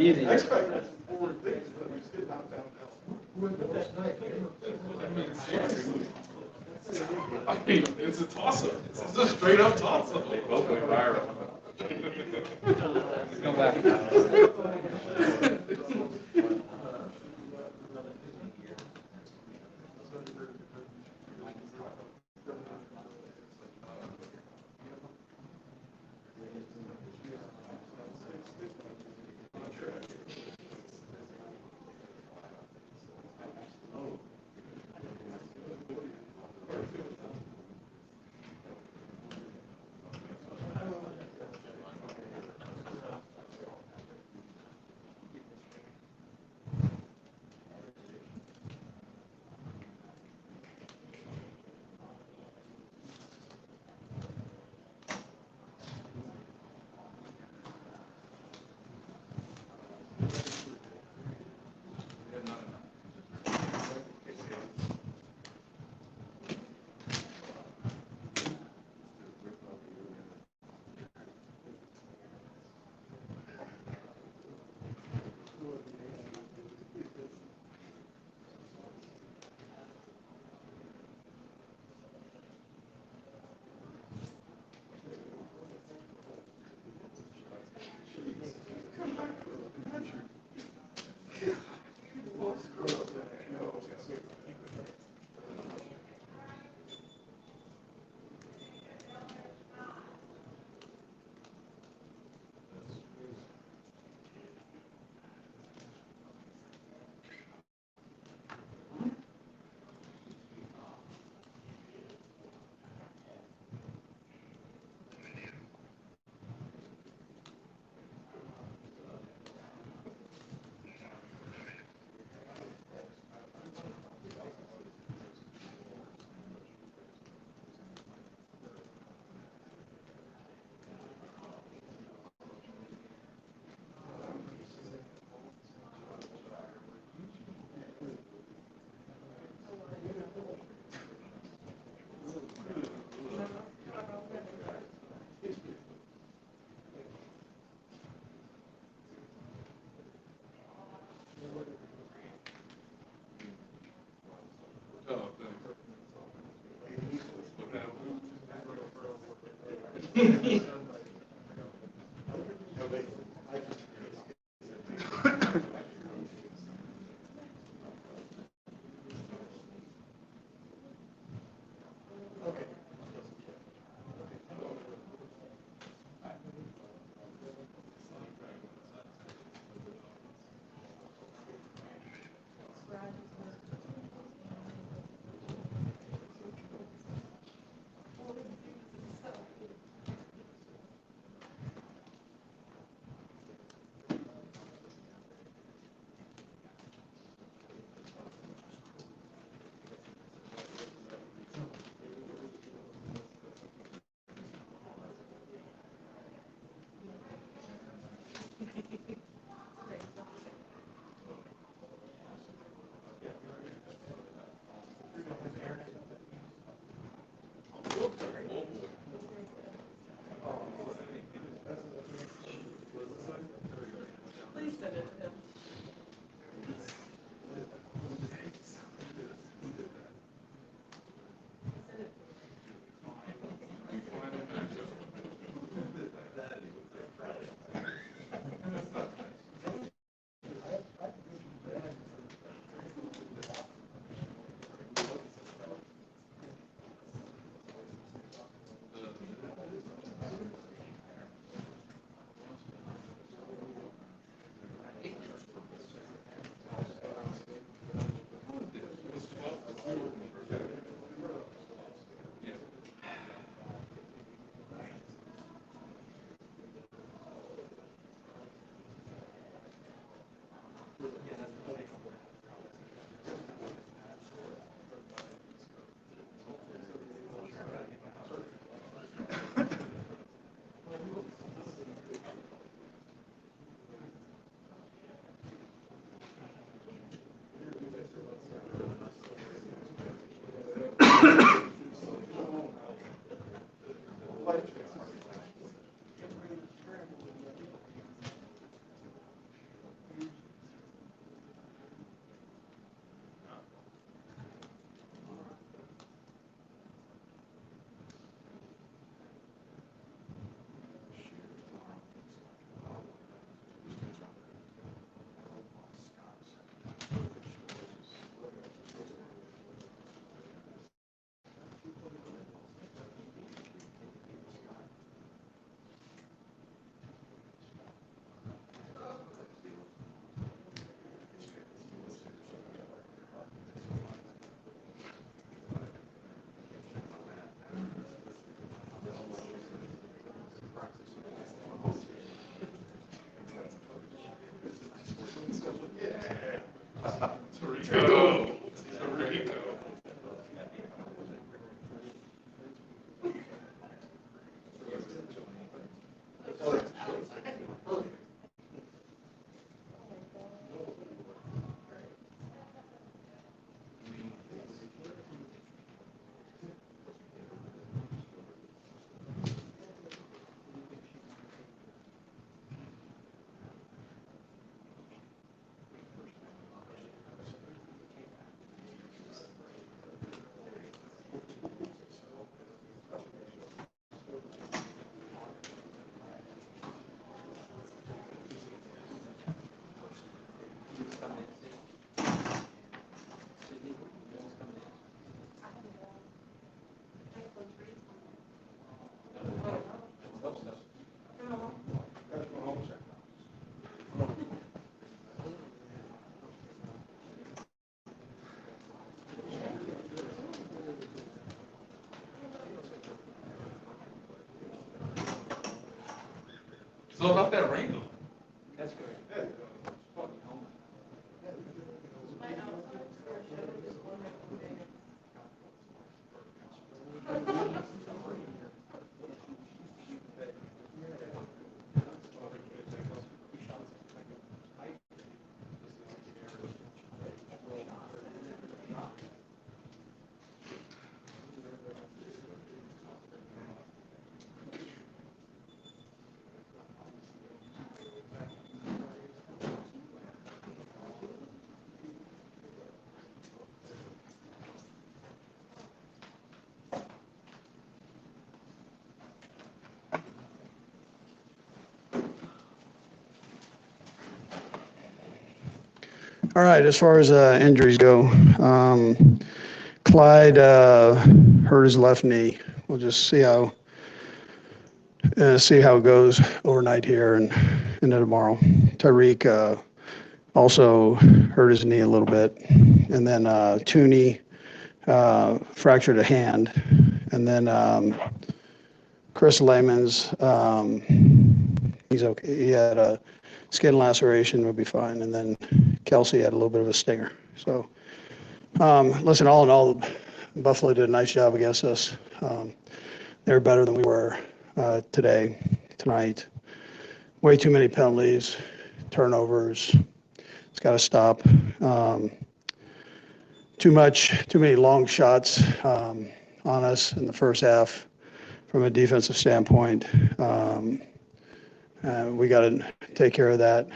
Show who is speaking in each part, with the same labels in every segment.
Speaker 1: Easy.
Speaker 2: I mean, it's a toss-up. It's a straight-up toss-up. They both went viral.
Speaker 1: Come back.
Speaker 2: Oh, thanks. So about that rain.
Speaker 1: That's good.
Speaker 3: All right, as far as injuries go, Clyde hurt his left knee. We'll just see how it goes overnight here and into tomorrow. Tyreek also hurt his knee a little bit, and then Tooney fractured a hand, and then Chris Layman's he's okay. He had a skin laceration, would be fine, and then Kelsey had a little bit of a stinger. So, listen, all in all, Buffalo did a nice job against us. They were better than we were tonight. Way too many penalties, turnovers. It's got to stop. Too many long shots on us in the first half from a defensive standpoint. We got to take care of that.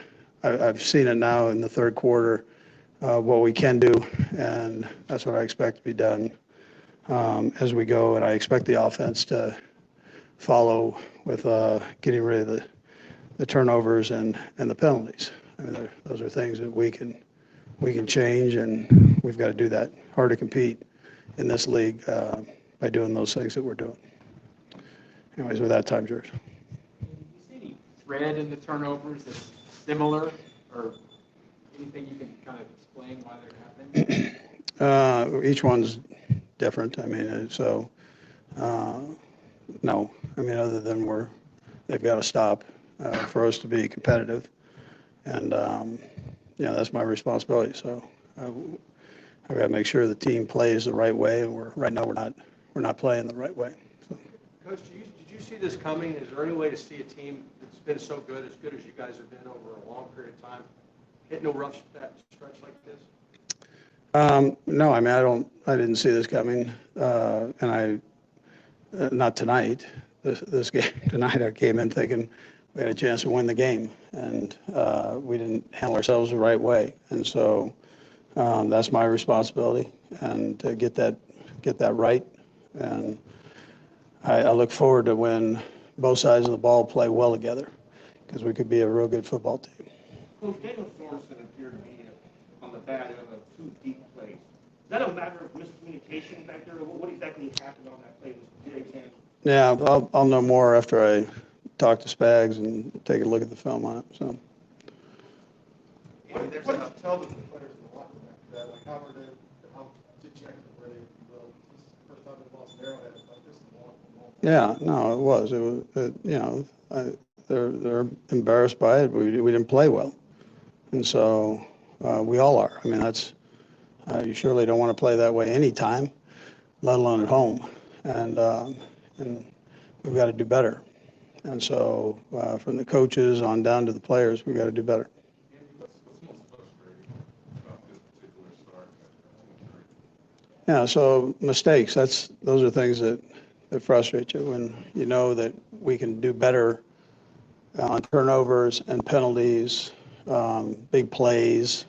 Speaker 3: I've seen it now in the third quarter, what we can do, and that's what I expect to be done as we go. And I expect the offense to follow with getting rid of the turnovers and the penalties. I mean, those are things that we can change, and we've got to do that. Hard to compete in this league by doing those things that we're doing. Anyways, with that, time, George.
Speaker 1: Do you see any thread in the turnovers that's similar, or anything you can kind of explain why they're happening?
Speaker 3: Each one's different. I mean, so no. I mean, other than they've got to stop for us to be competitive, and that's my responsibility. So I've got to make sure the team plays the right way, and right now we're not playing the right way. So.
Speaker 4: Coach, did you see this coming? Is there any way to see a team that's been so good, as good as you guys have been over a long period of time, hitting a rough stretch like this?
Speaker 3: No, I mean, I didn't see this coming, and not tonight. This game tonight, I came in thinking we had a chance to win the game, and we didn't handle ourselves the right way, and so that's my responsibility, and to get that right. And I look forward to when both sides of the ball play well together, because we could be a real good football team.
Speaker 5: Coach, Daniel Sorensen appeared to be on the bad end of two deep plays. Is that a matter of miscommunication back there? What exactly happened on that play?
Speaker 3: Yeah, I'll know more after I talk to Spags and take a look at the film on it. So.
Speaker 4: What did you tell the players in the locker room after that? Like, how dejected were they? Well, this is the first time they've lost Arrowhead like this in a long
Speaker 3: Yeah, no, it was. They're embarrassed by it. We didn't play well, and so we all are. I mean, that's you surely don't want to play that way anytime, let alone at home, and we've got to do better. And so from the coaches on down to the players, we've got to do better. Yeah, so mistakes, those are things that frustrate you when you know that we can do better on turnovers and penalties, big plays.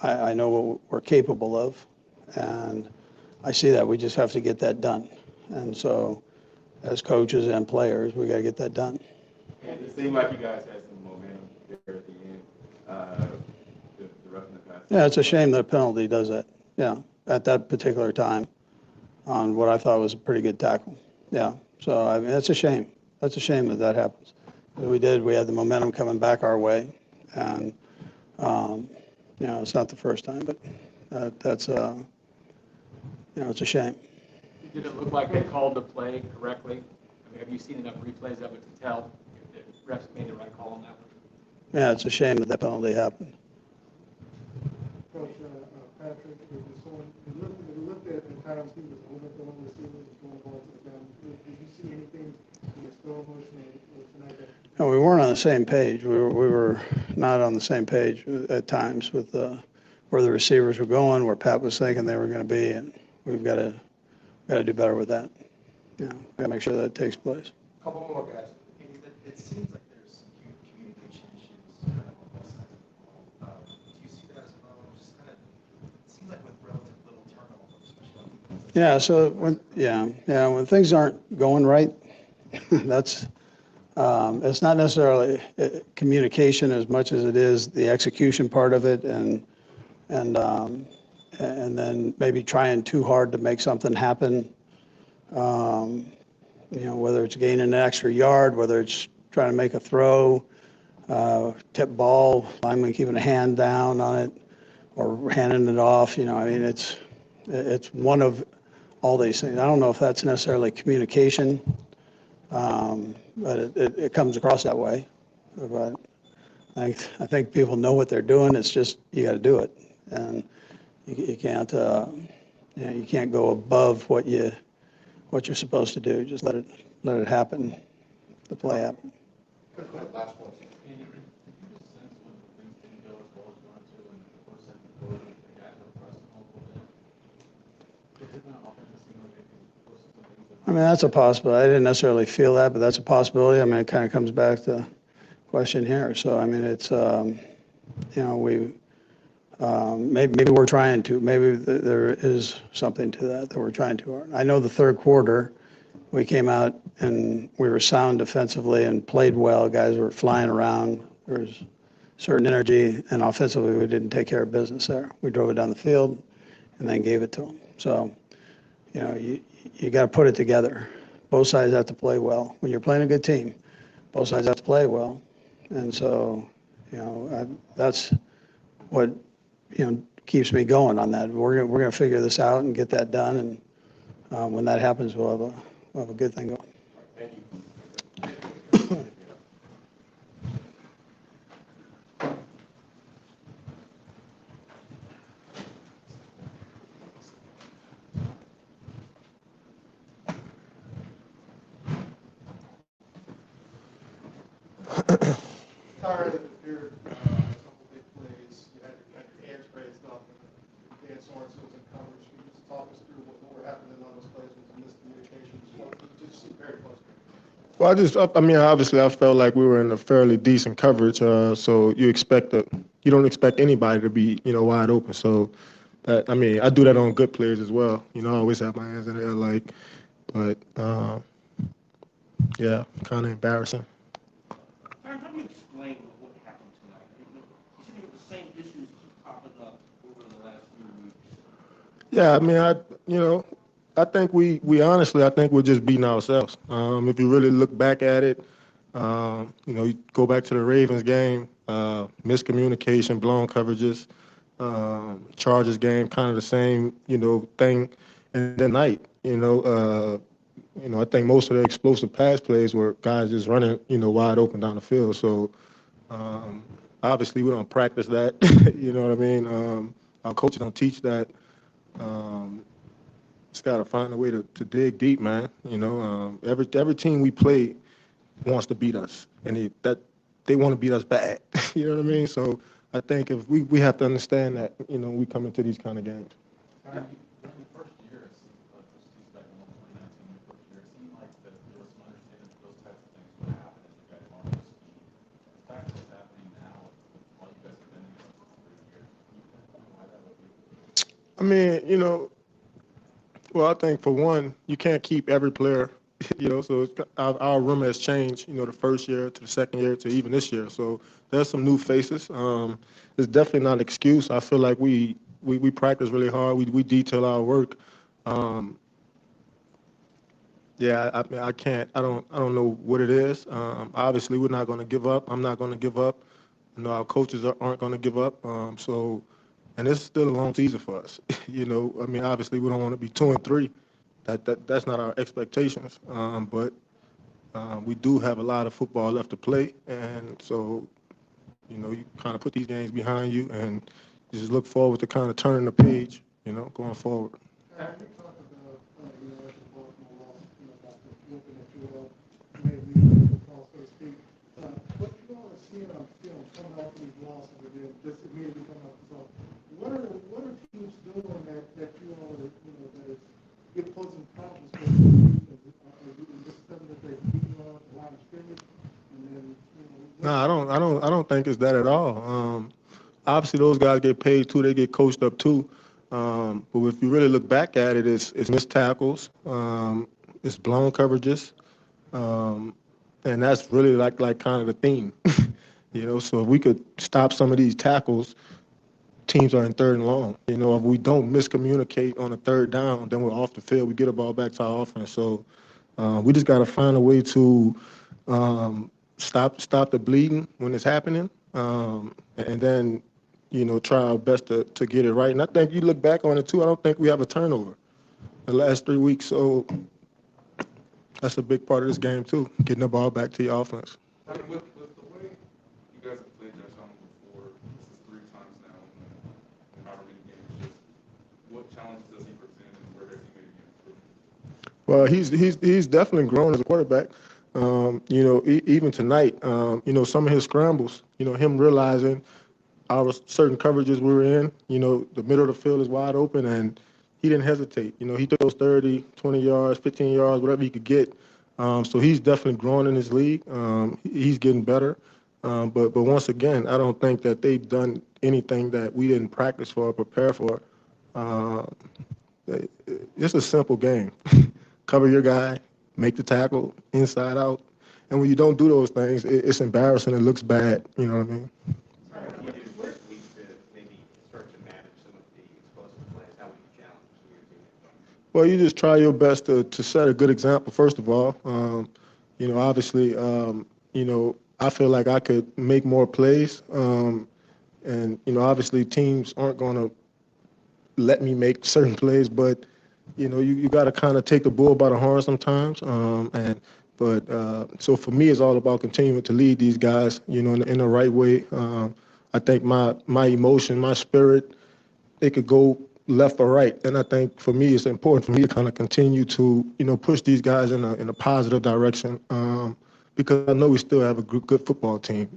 Speaker 3: I know what we're capable of, and I see that. We just have to get that done. And so as coaches and players, we got to get that done.
Speaker 6: And it seemed like you guys had some momentum there at the end, the roughing the pass.
Speaker 3: Yeah, it's a shame that a penalty does that. Yeah, at that particular time on what I thought was a pretty good tackle. Yeah, so I mean, that's a shame. That's a shame that happens. We had the momentum coming back our way, and it's not the first time, but that's it's a shame.
Speaker 1: Did it look like they called the play correctly? I mean, have you seen enough replays of it to tell refs made the right call on that one.
Speaker 3: Yeah, it's a shame that that penalty happened.
Speaker 7: Coach Patrick, we looked at the times he was overthrowing receivers and throwing balls to the ground. Did you see anything in the slow motion or tonight that?
Speaker 3: No, we weren't on the same page. We were not on the same page at times with where the receivers were going, where Pat was thinking they were going to be, and we've got to do better with that. You know, got to make sure that takes place.
Speaker 4: Couple more, guys.
Speaker 8: It seems like there's some communication issues kind of on both sides of the ball. Do you see that as well? Just kind of, it seems like with relative little turnover, especially.
Speaker 3: Yeah. So when things aren't going right, that's it's not necessarily communication as much as it is the execution part of it, and then maybe trying too hard to make something happen. You know, whether it's gaining an extra yard, whether it's trying to make a throw, tip ball, lineman keeping a hand down on it, or handing it off. You know, I mean, it's one of all these things. I don't know if that's necessarily communication, but it comes across that way. But I think people know what they're doing. It's just you got to do it, and you can't you can't go above what you're supposed to do. Just let it happen, the play happen.
Speaker 4: Last one.
Speaker 6: Did you just sense when things didn't go as well as you wanted to, and the first second quarter, the guys were pressing a little bit? It didn't offense seem like they could push some things.
Speaker 3: I mean, that's a possibility. I didn't necessarily feel that, but that's a possibility. I mean, it kind of comes back to the question here. So, I mean, it's, you know, maybe we're trying to. Maybe there is something to that we're trying to. I know the third quarter, we came out and we were sound defensively and played well. Guys were flying around. There was certain energy, and offensively we didn't take care of business there. We drove it down the field and then gave it to them. So, you know, you got to put it together. Both sides have to play well. When you're playing a good team, both sides have to play well. And so, you know, that's what, you know, keeps me going on that. We're gonna figure this out and get that done, and when that happens, we'll have a good thing going.
Speaker 4: Thank you.
Speaker 7: Tired of it here, a couple big plays, you had your hands raised up, and Dan Sorensen was in coverage. Can you just talk us through what were happening on those plays with the miscommunication? Just very close.
Speaker 9: Well, I mean, obviously, I felt like we were in a fairly decent coverage. So you don't expect anybody to be, you know, wide open. So, I mean, I do that on good players as well. You know, I always have my hands in the air, but yeah, kind of embarrassing.
Speaker 5: Aaron, how do you explain what happened tonight? You said the same issues keep popping up over the last few weeks.
Speaker 9: Yeah, I mean, I think we honestly, I think we're just beating ourselves. If you really look back at it, you know, you go back to the Ravens game, miscommunication, blown coverages, Chargers game, kind of the same, you know, thing. And then night, I think most of the explosive pass plays were guys just running, you know, wide open down the field. So obviously we don't practice that, you know what I mean? Our coaches don't teach that. Just got to find a way to dig deep, man. You know, every team we play wants to beat us, and they want to beat us bad. You know what I mean? So I think if we have to understand that, you know, we come into these kind of games.
Speaker 6: In the first year, it seemed like this is back in 2019, the first year, it seemed like there was some understanding that those types of things would happen as you guys were on the speed. The fact that it's happening now, while you guys have been here for 3 years, why that would be?
Speaker 9: I mean, you know, well, I think for one, you can't keep every player, you know, so our room has changed, you know, the first year to the second year to even this year. So there's some new faces. It's definitely not an excuse. I feel like we practice really hard. We detail our work. Yeah, I mean, I don't know what it is. Obviously, we're not going to give up. I'm not going to give up. You know, our coaches aren't going to give up. And it's still a long season for us. You know, I mean, obviously we don't want to be 2-3. That's not our expectations. But We do have a lot of football left to play, and so, you kind of put these games behind you and just look forward to kind of turning the page, going forward.
Speaker 7: Have you talked about, at the Baltimore loss, about the whooping that you all made me call, so to speak. What you all are seeing on film coming off these losses and then just immediately coming off the result, what are teams doing that you all are, that is give posing problems for the defense? Is this something that they're beating on the line of scrimmage? And then,
Speaker 9: No, I don't think it's that at all. Obviously, those guys get paid too. They get coached up too. But if you really look back at it, it's missed tackles, it's blown coverages, and that's really like kind of the theme. So if we could stop some of these tackles, teams are in third and long. If we don't miscommunicate on a third down, then we're off the field. We get the ball back to our offense. So we just got to find a way to stop the bleeding when it's happening, and then try our best to get it right. And I think you look back on it too. I don't think we have a turnover the last 3 weeks. So that's a big part of this game too, getting the ball back to your offense.
Speaker 6: I mean, with the way you guys have played Josh Allen before, this is 3 times now in however many games. Just what challenges does he present, and where does he maybe improve?
Speaker 9: Well, he's definitely grown as a quarterback. Even tonight, some of his scrambles, him realizing our certain coverages we were in, the middle of the field is wide open, and he didn't hesitate. He took those 30, 20 yards, 15 yards, whatever he could get. So he's definitely growing in his league. He's getting better. But once again, I don't think that they've done anything that we didn't practice for or prepare for. It's a simple game. Cover your guy, make the tackle, inside out. And when you don't do those things, it's embarrassing. It looks bad. You know what I mean? Well, you just try your best to set a good example, first of all. Obviously, I feel like I could make more plays. And, obviously teams aren't going to let me make certain plays, but, you got to kind of take the bull by the horn sometimes. So for me, it's all about continuing to lead these guys, in the right way. I think my emotion, my spirit, it could go left or right. And I think for me, it's important for me to kind of continue to, push these guys in a positive direction, because I know we still have a good football team,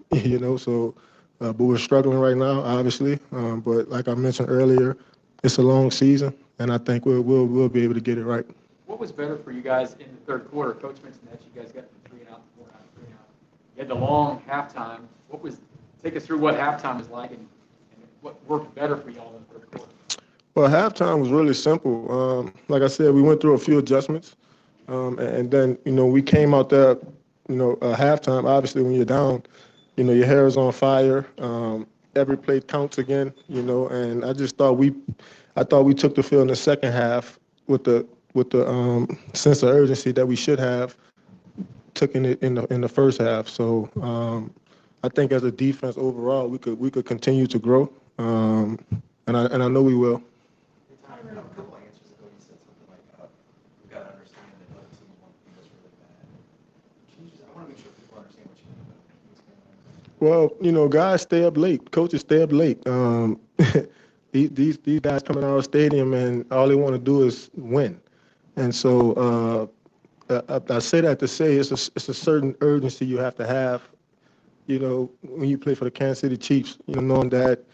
Speaker 9: so, but we're struggling right now, obviously. But like I mentioned earlier, it's a long season, and I think we'll be able to get it right.
Speaker 1: What was better for you guys in the third quarter? Coach mentioned that you guys got from 3 and out, 4 and out, 3 and out. You had the long halftime. Take us through what halftime was like and what worked better for y'all in the third quarter?
Speaker 9: Well, halftime was really simple. Like I said, we went through a few adjustments, and then we came out there. Halftime. Obviously, when you're down, your hair is on fire. Every play counts again. And I just thought we took the field in the second half with the sense of urgency that we should have taken it in the first half. So I think as a defense overall, we could continue to grow, and I know we will.
Speaker 8: A couple of answers ago, you said something like, we've got to understand that other teams want to beat us really bad. I want to make sure people understand what you mean by what's going on.
Speaker 9: Well, guys stay up late. Coaches stay up late. These guys come in our stadium and all they want to do is win. And so I say that to say it's a certain urgency you have to have, when you play for the Kansas City Chiefs, knowing that,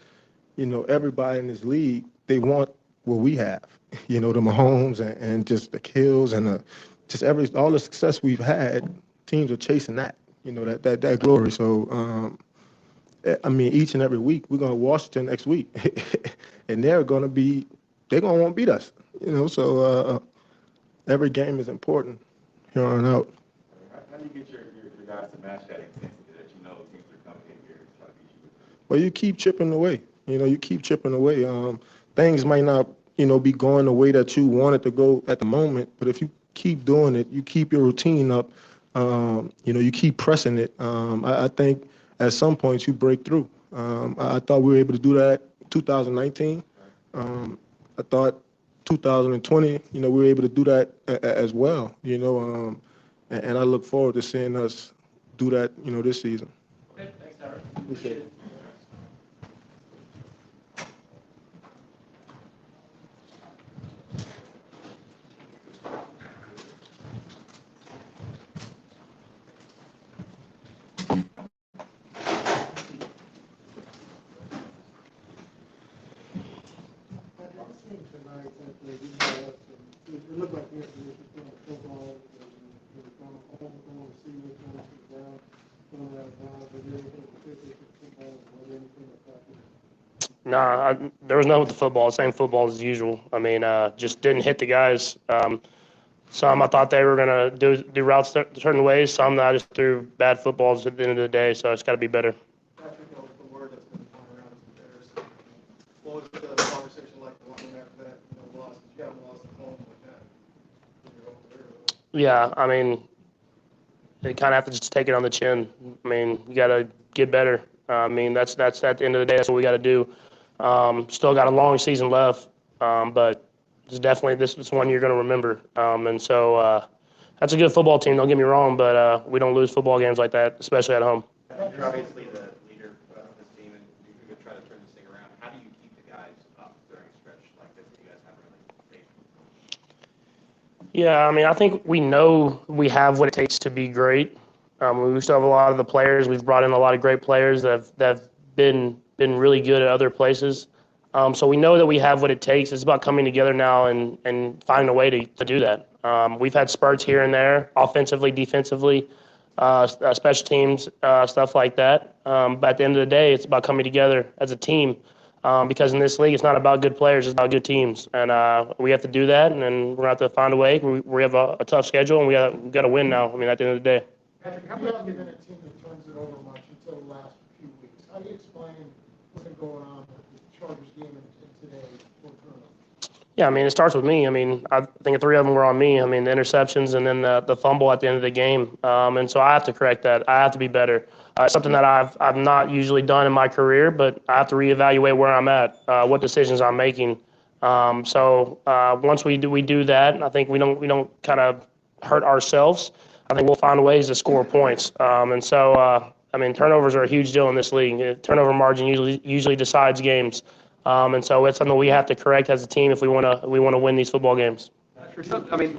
Speaker 9: everybody in this league, they want what we have, the Mahomes and just the kills and just all the success we've had, teams are chasing that, that glory. So, each and every week, we're going to Washington next week, and they're going to want to beat us, so every game is important here on out.
Speaker 6: How do you get your guys to match that intensity that teams are coming in here to try to beat you with?
Speaker 9: Well, you keep chipping away. Things might not, be going the way that you want it to go at the moment, but if you keep doing it, you keep your routine up, you keep pressing it. I think at some points you break through. I thought we were able to do that 2019. I thought 2020, we were able to do that as well, and I look forward to seeing us do that, this season.
Speaker 1: Okay, thanks, Tyler.
Speaker 3: Appreciate it.
Speaker 7: Tonight, that it looked like we had to playing football, and going home, going to see what's going down, going out of bounds, but anything particular to football, or anything like that.
Speaker 10: Nah, there was nothing with the football. Same football as usual. I mean, just didn't hit the guys. Some I thought they were gonna do routes certain ways. Some that I just threw bad footballs at the end of the day. So it's got to be better.
Speaker 7: Patrick, the word that's been flying around is the Bears. What was the conversation like the one after that, loss? You haven't lost at home like that.
Speaker 10: Yeah, I mean, you kind of have to just take it on the chin. I mean, you got to get better. I mean, that's at the end of the day, that's what we got to do. Still got a long season left, but it's definitely this one you're going to remember. And so that's a good football team. Don't get me wrong, but we don't lose football games like that, especially at home.
Speaker 11: You're obviously the leader of this team, and you're going to try to turn this thing around. How do you keep the guys up during a stretch like this that you guys haven't really faced?
Speaker 10: Yeah, I mean, I think we know we have what it takes to be great. We still have a lot of the players. We've brought in a lot of great players that have been really good at other places. So we know that we have what it takes. It's about coming together now and finding a way to do that. We've had spurts here and there, offensively, defensively, special teams, stuff like that. But at the end of the day, it's about coming together as a team. Because in this league, it's not about good players, it's about good teams. And we have to do that, and then we're going to have to find a way. We have a tough schedule, and we got to win now, I mean, at the end of the day.
Speaker 7: Patrick, how about you been a team that turns it over much until the last few weeks? How do you explain what's been going on with the Chargers game and today for turnover?
Speaker 10: Yeah, I mean, it starts with me. I mean, I think 3 of them were on me. I mean, the interceptions and then the fumble at the end of the game. And so I have to correct that. I have to be better. Something that I've not usually done in my career, but I have to reevaluate where I'm at, what decisions I'm making. So once we do that, I think we don't kind of hurt ourselves. I think we'll find ways to score points. And so, I mean, turnovers are a huge deal in this league. Turnover margin usually decides games. And so it's something we have to correct as a team if we want to win these football games.
Speaker 1: I mean,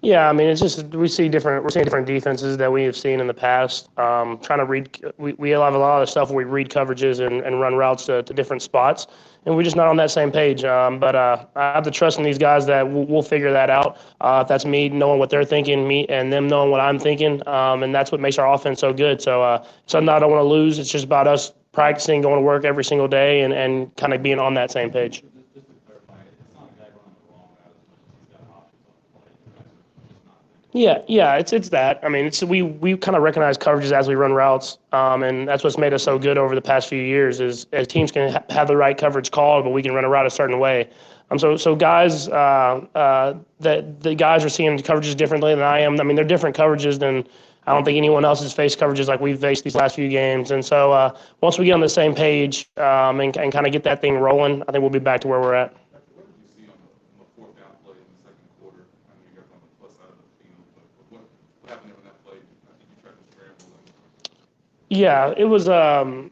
Speaker 10: Yeah, I mean, it's just we're seeing different defenses that we have seen in the past. Trying to read, we have a lot of stuff where we read coverages and run routes to different spots, and we're just not on that same page. But I have to trust in these guys that we'll figure that out. If that's me knowing what they're thinking, me and them knowing what I'm thinking, and that's what makes our offense so good. So something I don't want to lose. It's just about us practicing, going to work every single day, and kind of being on that same page. Yeah, it's that. I mean, we kind of recognize coverages as we run routes, and that's what's made us so good over the past few years. Is as teams can have the right coverage called, but we can run a route a certain way. So guys, the guys are seeing coverages differently than I am. I mean, they're different coverages than I don't think anyone else has faced coverages like we've faced these last few games. And so once we get on the same page and kind of get that thing rolling, I think we'll be back to where we're at. Yeah, it was. You're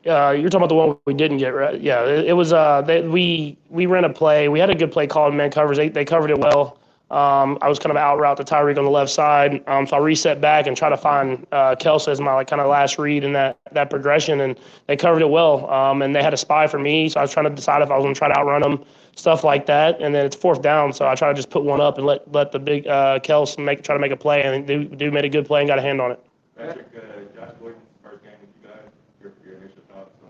Speaker 10: talking about the one we didn't get right. Yeah, it was. We ran a play. We had a good play called man covers. They covered it well. I was kind of out route to Tyreek on the left side, so I reset back and try to find Kelsey as my kind of last read in that progression, and they covered it well. And they had a spy for me, so I was trying to decide if I was going to try to outrun them, stuff like that. And then it's 4th down, so I try to just put one up and let the big Kelsey try to make a play, and dude made a good play and got a hand on it.
Speaker 6: Patrick, Josh Gordon's first game with you guys. Your initial thoughts on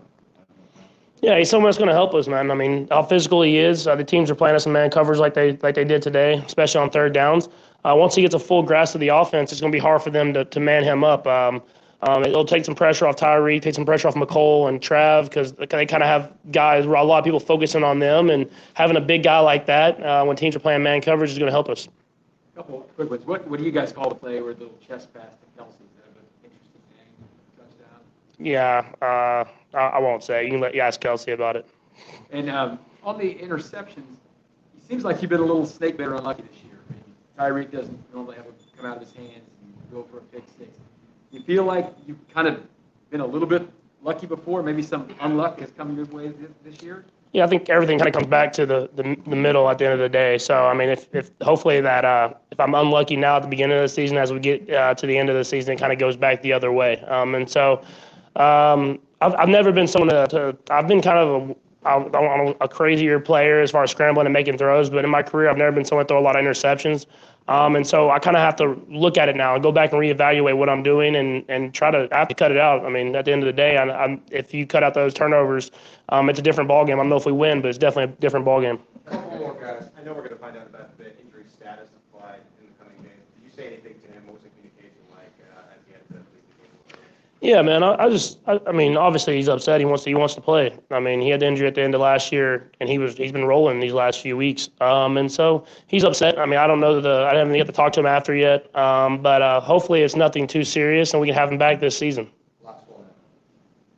Speaker 10: Yeah, he's someone that's going to help us, man. I mean, how physical he is. The teams are playing us in man covers like they did today, especially on 3rd downs. Once he gets a full grasp of the offense, it's going to be hard for them to man him up. It'll take some pressure off Tyreek, take some pressure off McCole and Trav, because they kind of have guys where a lot of people focusing on them, and having a big guy like that when teams are playing man coverage is going to help us.
Speaker 1: a couple quick ones. What do you guys call the play where the little chest pass to Kelsey? Is that an interesting thing? Touchdown?
Speaker 10: Yeah, I won't say. You can ask Kelsey about it.
Speaker 1: And on the interceptions, it seems like you've been a little snake bit or unlucky this year. Maybe Tyreek doesn't normally have it come out of his hands and go for a pick six. You feel like you've kind of been a little bit lucky before? Maybe some unluck has come your way this year?
Speaker 10: Yeah, I think everything kind of comes back to the middle at the end of the day. So, I mean, if hopefully that if I'm unlucky now at the beginning of the season, as we get to the end of the season, it kind of goes back the other way. And so I've never been someone I've been kind of a crazier player as far as scrambling and making throws, but in my career, I've never been someone to throw a lot of interceptions. And so I kind of have to look at it now and go back and reevaluate what I'm doing and I have to cut it out. I mean, at the end of the day, if you cut out those turnovers, it's a different ballgame. I don't know if we win, but it's definitely a different ballgame.
Speaker 11: A couple more guys. I know we're going to find out about the injury status of Clyde in the coming days. Did you say anything to him? What was the communication like as he had to leave the game?
Speaker 10: Yeah, man. I mean, obviously he's upset. He wants to play. I mean, he had the injury at the end of last year, and he's been rolling these last few weeks. And so he's upset. I mean, I don't know I haven't yet to talk to him after yet. But hopefully it's nothing too serious, and we can have him back this season.
Speaker 11: Last one.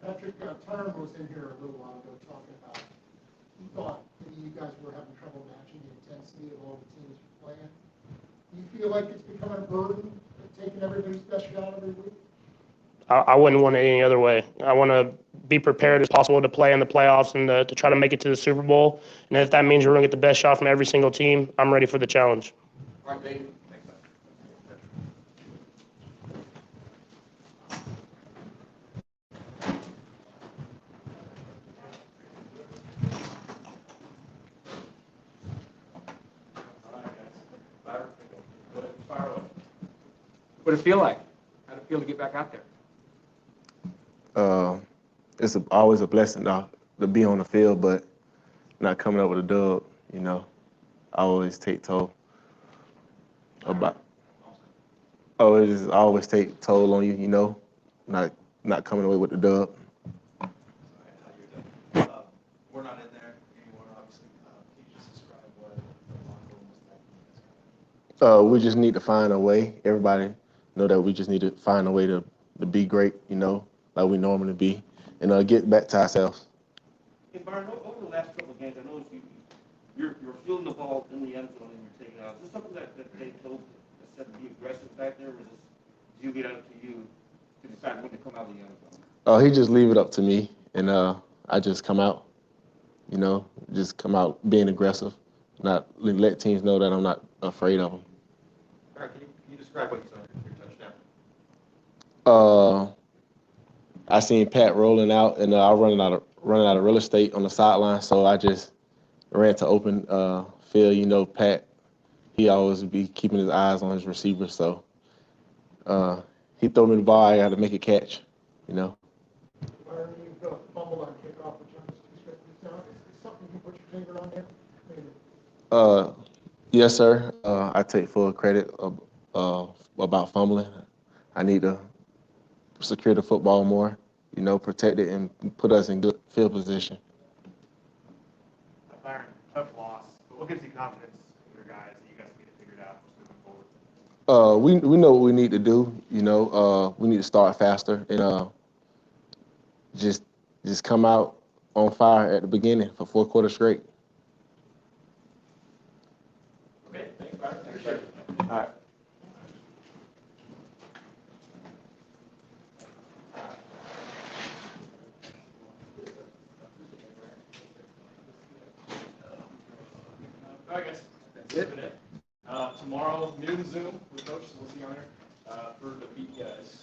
Speaker 7: Patrick, Tyron was in here a little while ago talking about, he thought that you guys were having trouble matching the intensity of all the teams you're playing. Do you feel like it's becoming a burden, taking everybody's best shot every week?
Speaker 10: I wouldn't want it any other way. I want to be prepared as possible to play in the playoffs and to try to make it to the Super Bowl. And if that means we're going to get the best shot from every single team, I'm ready for the challenge.
Speaker 11: All right, Dave. Thanks,
Speaker 1: What did it feel like? How did it feel to get back out there?
Speaker 9: It's always a blessing to be on the field, but not coming up with a dub, you know. I always take toll about. Oh, it just always take toll on you, you know, not coming away with the dub.
Speaker 8: We're not in there anymore, obviously. Can you just describe what the locker room was like?
Speaker 9: We just need to find a way. Everybody know that we just need to find a way to be great, you know, like we normally be, and get back to ourselves.
Speaker 5: Hey, Byron, over the last couple of games, I noticed you're fielding the ball in the end zone and you're taking out. Is this something that they told said to be aggressive back there, or is this you get up to you to decide when to come out of the end zone?
Speaker 9: He just leave it up to me, and I just come out, you know, just come out being aggressive, not let teams know that I'm not afraid of them.
Speaker 11: All right, can you describe what you saw in your touchdown?
Speaker 9: I seen Pat rolling out, and I running out of real estate on the sideline, so I just ran to open field. You know, Pat, he always be keeping his eyes on his receiver, so he threw me the ball. I got to make a catch, you know.
Speaker 7: Byron, you've fumbled on kickoff returns. Is something you put your finger on there?
Speaker 9: Yes, sir. I take full credit about fumbling. I need to secure the football more, you know, protect it and put us in good field position.
Speaker 11: Byron, tough loss, but what gives you confidence in your guys that you guys can get it figured out moving forward?
Speaker 9: We know what we need to do. You know, we need to start faster and just come out on fire at the beginning for 4 quarters straight.
Speaker 11: Okay, thanks, Byron. Appreciate it.
Speaker 9: All right.
Speaker 11: All right, guys. That's it. Tomorrow, noon Zoom with Coach, so we'll see you on there for the beat guys.